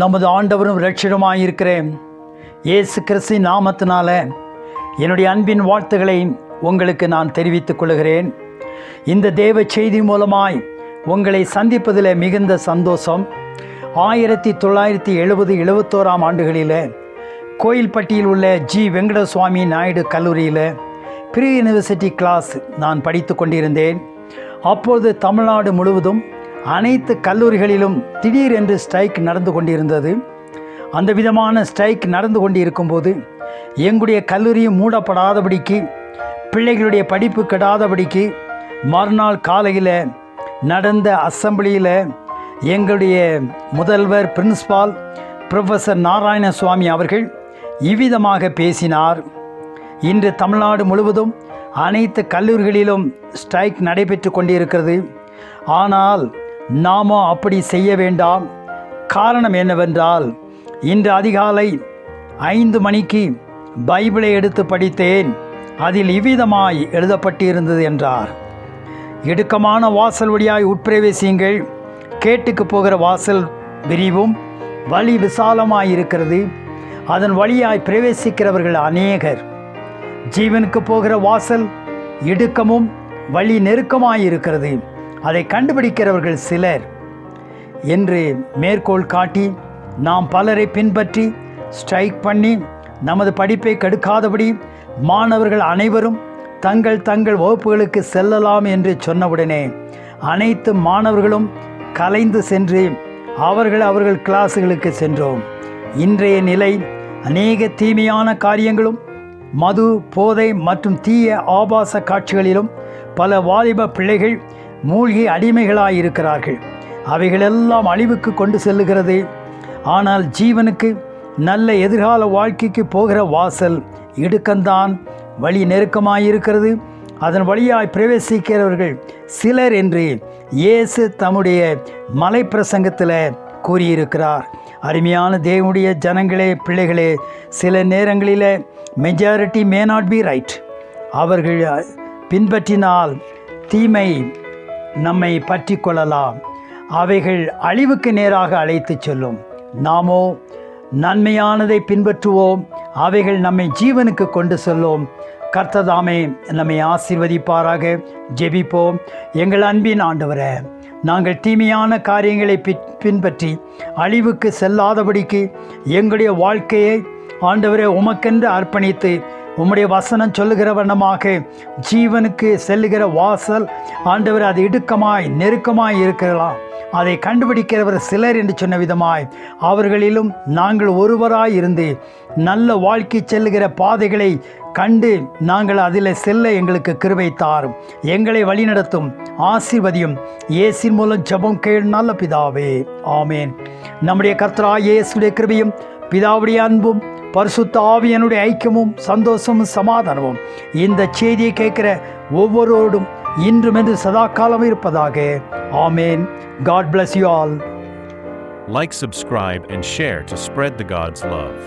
நமது ஆண்டவரும் இரட்சகருமாயிருக்கிற இயேசு கிறிஸ்து நாமத்தினால என்னுடைய அன்பின் வாழ்த்துக்களை உங்களுக்கு நான் தெரிவித்துக் கொள்கிறேன். இந்த தேவ செய்தி மூலமாய் உங்களை சந்திப்பதில் மிகுந்த சந்தோஷம். 1970-71 ஆண்டுகளில் கோயில்பட்டியில் உள்ள ஜி வெங்கடசுவாமி நாயுடு கல்லூரியில் ப்ரீ யூனிவர்சிட்டி கிளாஸ் நான் படித்து கொண்டிருந்தேன். அப்பொழுது தமிழ்நாடு முழுவதும் அனைத்து கல்லூரிகளிலும் திடீரென்று ஸ்ட்ரைக் நடந்து கொண்டிருந்தது. அந்த விதமான ஸ்ட்ரைக் நடந்து கொண்டிருக்கும்போது எங்களுடைய கல்லூரியும் மூடப்படாதபடிக்கு, பிள்ளைகளுடைய படிப்பு கெடாதபடிக்கு மறுநாள் காலையில் நடந்த அசம்பிளியில் எங்களுடைய முதல்வர் பிரின்ஸ்பால் ப்ரொஃபஸர் நாராயணசுவாமி அவர்கள் இவ்விதமாக பேசினார். இன்று தமிழ்நாடு முழுவதும் அனைத்து கல்லூரிகளிலும் ஸ்ட்ரைக் நடைபெற்று கொண்டிருக்கிறது. ஆனால் நாம் அப்படி செய்ய வேண்டாம். காரணம் என்னவென்றால், இன்று அதிகாலை 5 மணிக்கு பைபிளை எடுத்து படித்தேன். அதில் இவ்விதமாய் எழுதப்பட்டிருந்தது என்றார். இடுக்கமான வாசல் வழியாய் உட்பிரவேசியுங்கள், கேட்டுக்கு போகிற வாசல் விரிவும் வழி விசாலமாயிருக்கிறது, அதன் வழியாய் பிரவேசிக்கிறவர்கள் அநேகர். ஜீவனுக்கு போகிற வாசல் இடுக்கமும் வழி நெருக்கமாயிருக்கிறது, அதை கண்டுபிடிக்கிறவர்கள் சிலர் என்று மேற்கோள் காட்டி, நாம் பலரை பின்பற்றி ஸ்ட்ரைக் பண்ணி நமது படிப்பை கெடுக்காதபடி மாணவர்கள் அனைவரும் தங்கள் தங்கள் வகுப்புகளுக்கு செல்லலாம் என்று சொன்னவுடனே அனைத்து மாணவர்களும் கலைந்து சென்று அவர்கள் கிளாஸுகளுக்கு சென்றோம். இன்றைய நிலை அநேக தீமையான காரியங்களும் மது, போதை மற்றும் தீய ஆபாச காட்சிகளிலும் பல வாலிப பிள்ளைகள் மூழ்கி அடிமைகளாயிருக்கிறார்கள். அவைகளெல்லாம் அழிவுக்கு கொண்டு செல்லுகிறது. ஆனால் ஜீவனுக்கு நல்ல எதிர்கால வாழ்க்கைக்கு போகிற வாசல் இடுக்கந்தான், வழி நெருக்கமாயிருக்கிறது, அதன் வழியாய் பிரவேசிக்கிறவர்கள் சிலர் என்று இயேசு தம்முடைய மலை பிரசங்கத்தில் கூறியிருக்கிறார். அருமையான தேவனுடைய ஜனங்களே, பிள்ளைகளே, சில நேரங்களில் majority may not be right. அவர்கள் பின்பற்றினால் தீமை நம்மை பற்றி கொள்ளலாம். அவைகள் அழிவுக்கு நேராக அழைத்து செல்லும். நாமோ நன்மையானதை பின்பற்றுவோம், அவைகள் நம்மை ஜீவனுக்கு கொண்டு செல்லும். கர்த்ததாமே நம்மை ஆசீர்வதிப்பாராக. ஜெபிப்போம். எங்கள் அன்பின் ஆண்டவரே, நாங்கள் தீமையான காரியங்களை பின்பற்றி அழிவுக்கு செல்லாதபடிக்கு எங்களுடைய வாழ்க்கையை ஆண்டவரே உமக்கென்று அர்ப்பணித்து, உம்முடைய வசனம் சொல்லுகிற வண்ணமாக ஜீவனுக்கு செல்லுகிற வாசல் ஆண்டவர் அது இடுக்கமாய் நெருக்கமாய் இருக்கலாம், அதை கண்டுபிடிக்கிறவர் சிலர் என்று சொன்ன விதமாய் அவர்களிலும் நாங்கள் ஒருவராய் இருந்து நல்ல வாழ்க்கை செல்லுகிற பாதைகளை கண்டு நாங்கள் அதில் செல்ல எங்களுக்கு கிருபை தாரும். எங்களை வழிநடத்தும், ஆசீர்வதியும். இயேசின் மூலம் ஜெபம் கேள் நல்ல பிதாவே, ஆமேன். நம்முடைய கர்த்தராகிய இயேசுவுடைய கிருபையும் பிதாவுடைய அன்பும் பரிசுத்த ஆவியானுடைய ஐக்கியமும் சந்தோஷமும் சமாதானமும் இந்த செய்தியை கேட்கிற ஒவ்வொருவரோடும் இன்றும் என்று சதா காலம் இருப்பதாக. ஆமேன். God bless you all. Like, subscribe and share to spread the God's love.